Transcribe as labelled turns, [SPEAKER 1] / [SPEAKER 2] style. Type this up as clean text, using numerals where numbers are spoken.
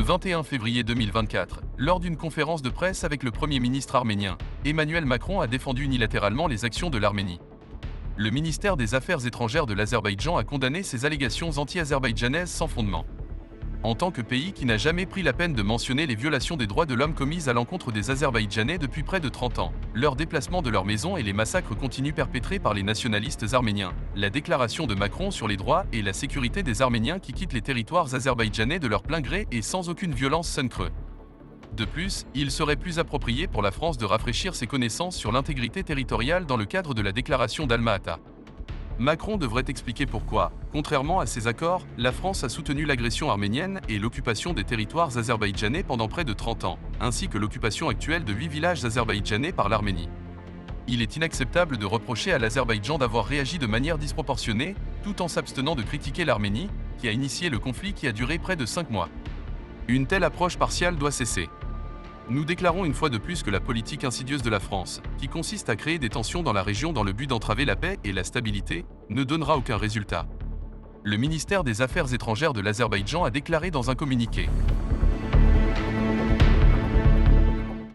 [SPEAKER 1] 21 février 2024, lors d'une conférence de presse avec le Premier ministre arménien, Emmanuel Macron a défendu unilatéralement les actions de l'Arménie. Le ministère des Affaires étrangères de l'Azerbaïdjan a condamné ces allégations anti-azerbaïdjanaises sans fondement. En tant que pays qui n'a jamais pris la peine de mentionner les violations des droits de l'homme commises à l'encontre des Azerbaïdjanais depuis près de 30 ans, leur déplacement de leur maison et les massacres continus perpétrés par les nationalistes arméniens, la déclaration de Macron sur les droits et la sécurité des Arméniens qui quittent les territoires azerbaïdjanais de leur plein gré et sans aucune violence sonne creux. De plus, il serait plus approprié pour la France de rafraîchir ses connaissances sur l'intégrité territoriale dans le cadre de la déclaration d'Alma-Ata. Macron devrait expliquer pourquoi, contrairement à ces accords, la France a soutenu l'agression arménienne et l'occupation des territoires azerbaïdjanais pendant près de 30 ans, ainsi que l'occupation actuelle de 8 villages azerbaïdjanais par l'Arménie. Il est inacceptable de reprocher à l'Azerbaïdjan d'avoir réagi de manière disproportionnée, tout en s'abstenant de critiquer l'Arménie, qui a initié le conflit qui a duré près de 5 mois. Une telle approche partiale doit cesser. Nous déclarons une fois de plus que la politique insidieuse de la France, qui consiste à créer des tensions dans la région dans le but d'entraver la paix et la stabilité, ne donnera aucun résultat. Le ministère des Affaires étrangères de l'Azerbaïdjan a déclaré dans un communiqué.